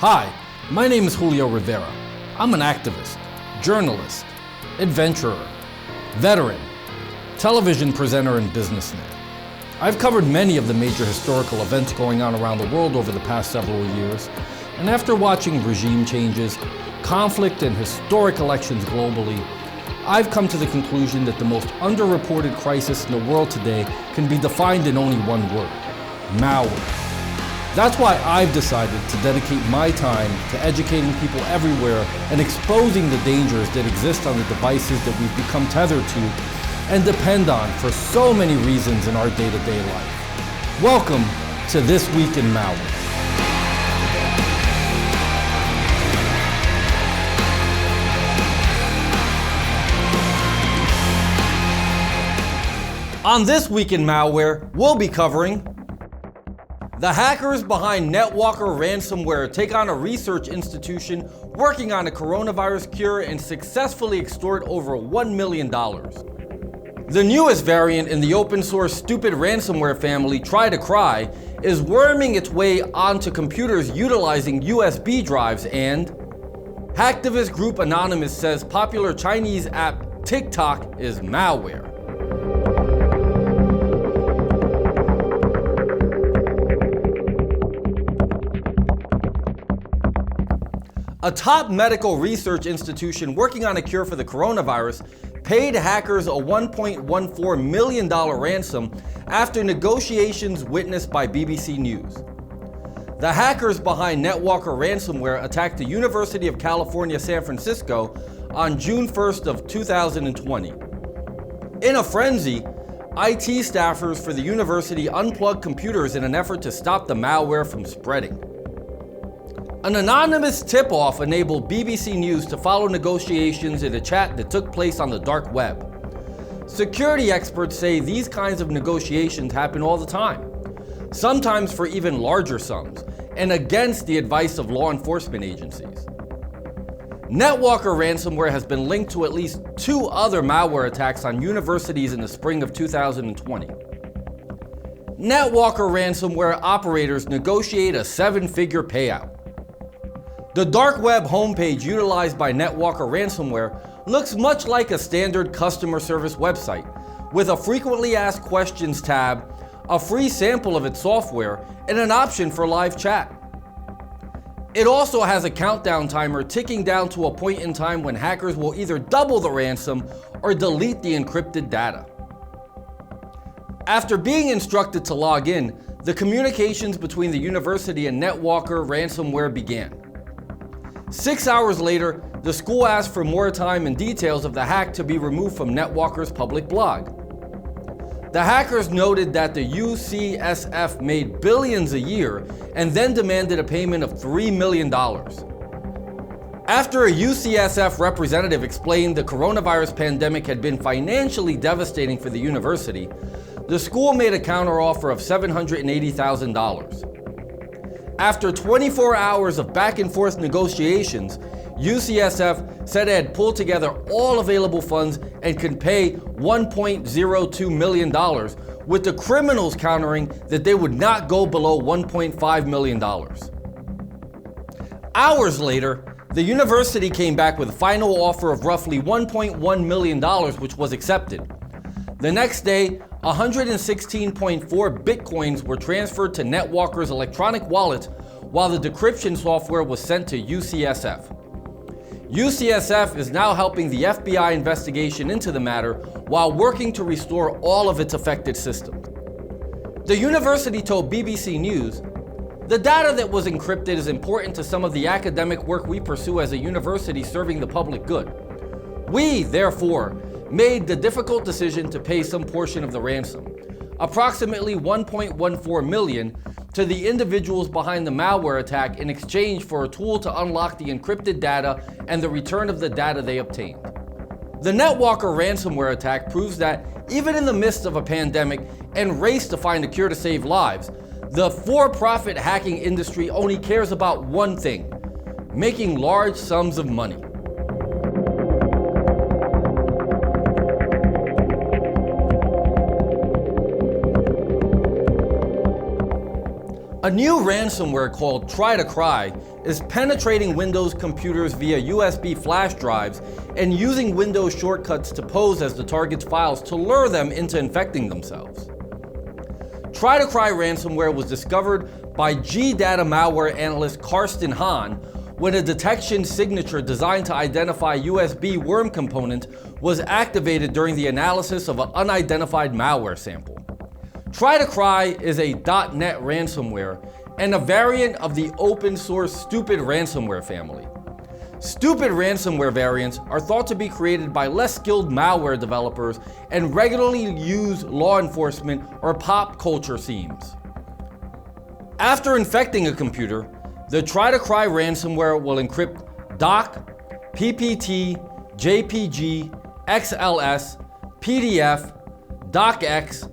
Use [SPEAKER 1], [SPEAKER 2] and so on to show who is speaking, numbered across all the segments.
[SPEAKER 1] Hi, my name is Julio Rivera. I'm an activist, journalist, adventurer, veteran, television presenter, and businessman. I've covered many of the major historical events going on around the world over the past several years, and after watching regime changes, conflict, and historic elections globally, I've come to the conclusion that the most underreported crisis in the world today can be defined in only one word: malware. That's why I've decided to dedicate my time to educating people everywhere and exposing the dangers that exist on the devices that we've become tethered to and depend on for so many reasons in our day-to-day life. Welcome to This Week in Malware. On This Week in Malware, we'll be covering the hackers behind Netwalker Ransomware take on a research institution working on a coronavirus cure and successfully extort over $1 million. The newest variant in the open source stupid ransomware family, Try2Cry, is worming its way onto computers utilizing USB drives, and hacktivist group Anonymous says popular Chinese app TikTok is malware. A top medical research institution working on a cure for the coronavirus paid hackers a $1.14 million ransom after negotiations witnessed by BBC News. The hackers behind Netwalker Ransomware attacked the University of California, San Francisco on June 1st of 2020. In a frenzy, IT staffers for the university unplugged computers in an effort to stop the malware from spreading. An anonymous tip-off enabled BBC News to follow negotiations in a chat that took place on the dark web. Security experts say these kinds of negotiations happen all the time, sometimes for even larger sums, and against the advice of law enforcement agencies. Netwalker Ransomware has been linked to at least 2 other malware attacks on universities in the spring of 2020. Netwalker Ransomware operators negotiate a 7-figure payout. The dark web homepage utilized by Netwalker Ransomware looks much like a standard customer service website, with a frequently asked questions tab, a free sample of its software, and an option for live chat. It also has a countdown timer ticking down to a point in time when hackers will either double the ransom or delete the encrypted data. After being instructed to log in, the communications between the university and Netwalker Ransomware began. 6 hours later, the school asked for more time and details of the hack to be removed from Netwalker's public blog. The hackers noted that the UCSF made billions a year and then demanded a payment of $3 million. After a UCSF representative explained the coronavirus pandemic had been financially devastating for the university, the school made a counteroffer of $780,000. After 24 hours of back and forth negotiations, UCSF said it had pulled together all available funds and could pay $1.02 million, with the criminals countering that they would not go below $1.5 million. Hours later, the university came back with a final offer of roughly $1.1 million, which was accepted. The next day, 116.4 bitcoins were transferred to Netwalker's electronic wallet while the decryption software was sent to UCSF. UCSF is now helping the FBI investigation into the matter while working to restore all of its affected systems. The university told BBC News, "The data that was encrypted is important to some of the academic work we pursue as a university serving the public good. We, therefore, made the difficult decision to pay some portion of the ransom, approximately $1.14 million, to the individuals behind the malware attack in exchange for a tool to unlock the encrypted data and the return of the data they obtained." The Netwalker ransomware attack proves that even in the midst of a pandemic and race to find a cure to save lives, the for-profit hacking industry only cares about one thing: making large sums of money. A new ransomware called Try2Cry is penetrating Windows computers via USB flash drives and using Windows shortcuts to pose as the target's files to lure them into infecting themselves. Try2Cry Ransomware was discovered by G-Data malware analyst Karsten Hahn when a detection signature designed to identify USB worm component was activated during the analysis of an unidentified malware sample. Try2Cry is a .NET ransomware and a variant of the open source Stupid ransomware family. Stupid ransomware variants are thought to be created by less skilled malware developers and regularly use law enforcement or pop culture themes. After infecting a computer, the Try2Cry ransomware will encrypt doc, PPT, JPG, XLS, PDF, docx,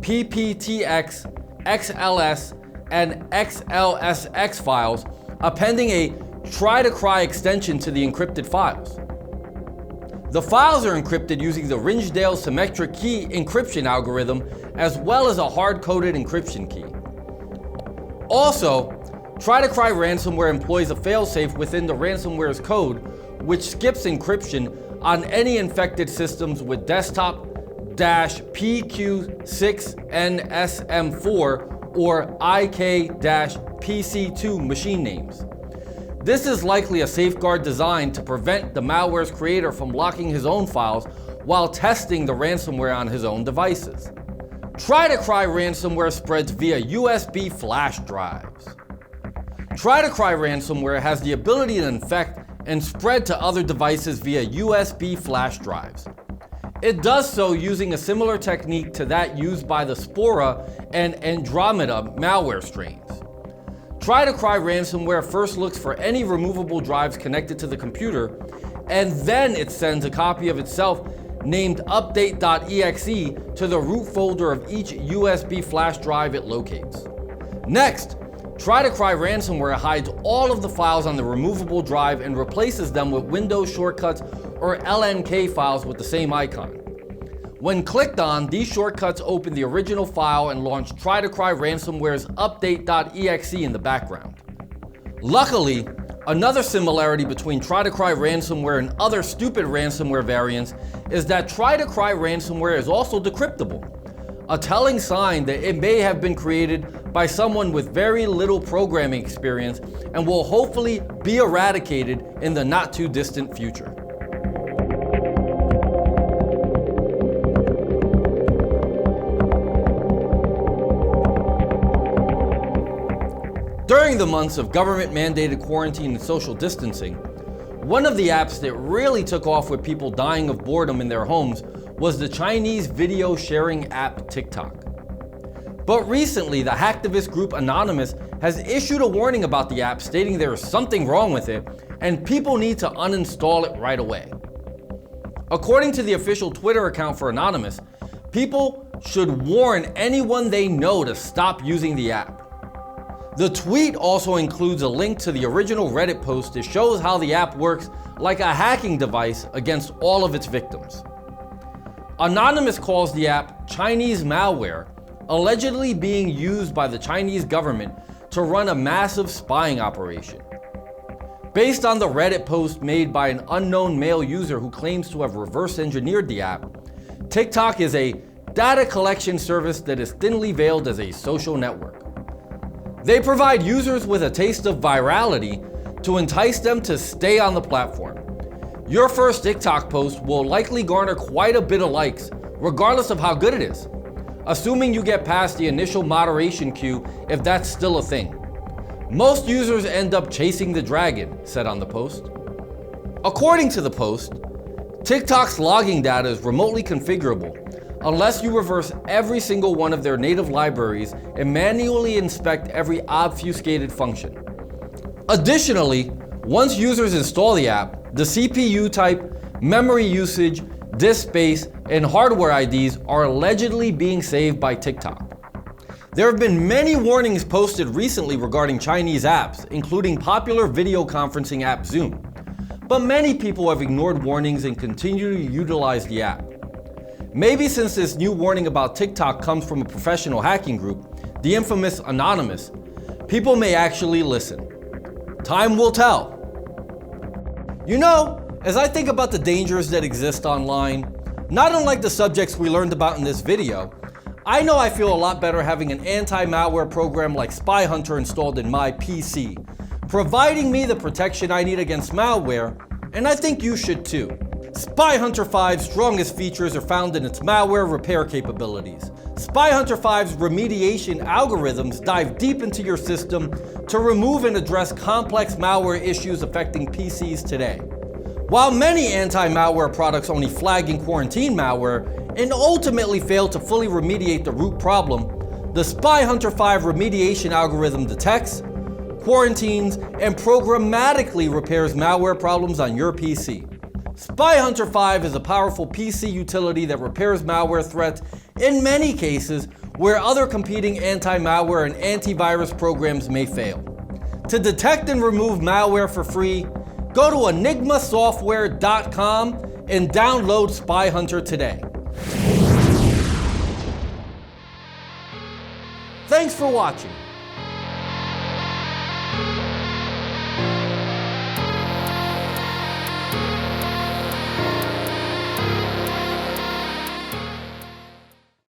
[SPEAKER 1] PPTX, XLS, and XLSX files, appending a Try2Cry extension to the encrypted files. The files are encrypted using the Ringdale symmetric key encryption algorithm as well as a hard-coded encryption key. Also, Try2Cry ransomware employs a failsafe within the ransomware's code, which skips encryption on any infected systems with desktop-PQ6NSM4 or IK-PC2 machine names. This is likely a safeguard designed to prevent the malware's creator from locking his own files while testing the ransomware on his own devices. Try2Cry ransomware spreads via USB flash drives. Try2Cry ransomware has the ability to infect and spread to other devices via USB flash drives. It does so using a similar technique to that used by the Spora and Andromeda malware strains. Try2Cry ransomware first looks for any removable drives connected to the computer, and then it sends a copy of itself named update.exe to the root folder of each USB flash drive it locates. Next, Try2Cry ransomware hides all of the files on the removable drive and replaces them with Windows shortcuts or LNK files with the same icon. When clicked on, these shortcuts open the original file and launch Try2Cry ransomware's update.exe in the background. Luckily, another similarity between Try2Cry ransomware and other stupid ransomware variants is that Try2Cry ransomware is also decryptable, a telling sign that it may have been created by someone with very little programming experience and will hopefully be eradicated in the not too distant future. During the months of government-mandated quarantine and social distancing, one of the apps that really took off with people dying of boredom in their homes was the Chinese video sharing app TikTok. But recently, the hacktivist group Anonymous has issued a warning about the app, stating there is something wrong with it and people need to uninstall it right away. According to the official Twitter account for Anonymous, people should warn anyone they know to stop using the app. The tweet also includes a link to the original Reddit post that shows how the app works like a hacking device against all of its victims. Anonymous calls the app Chinese malware, allegedly being used by the Chinese government to run a massive spying operation. Based on the Reddit post made by an unknown male user who claims to have reverse engineered the app, TikTok is a data collection service that is thinly veiled as a social network. They provide users with a taste of virality to entice them to stay on the platform. Your first TikTok post will likely garner quite a bit of likes, regardless of how good it is, assuming you get past the initial moderation queue if that's still a thing. Most users end up chasing the dragon, said on the post. According to the post, TikTok's logging data is remotely configurable unless you reverse every single one of their native libraries and manually inspect every obfuscated function. Additionally, once users install the app, the CPU type, memory usage, disk space, and hardware IDs are allegedly being saved by TikTok. There have been many warnings posted recently regarding Chinese apps, including popular video conferencing app Zoom. But many people have ignored warnings and continue to utilize the app. Maybe since this new warning about TikTok comes from a professional hacking group, the infamous Anonymous, people may actually listen. Time will tell. You know, as I think about the dangers that exist online, not unlike the subjects we learned about in this video, I know I feel a lot better having an anti-malware program like SpyHunter installed in my PC, providing me the protection I need against malware, and I think you should too. SpyHunter 5's strongest features are found in its malware repair capabilities. SpyHunter 5's remediation algorithms dive deep into your system to remove and address complex malware issues affecting PCs today. While many anti-malware products only flag and quarantine malware and ultimately fail to fully remediate the root problem, the SpyHunter 5 remediation algorithm detects, quarantines, and programmatically repairs malware problems on your PC. SpyHunter 5 is a powerful PC utility that repairs malware threats in many cases where other competing anti-malware and antivirus programs may fail. To detect and remove malware for free, go to enigmasoftware.com and download SpyHunter today. Thanks for watching.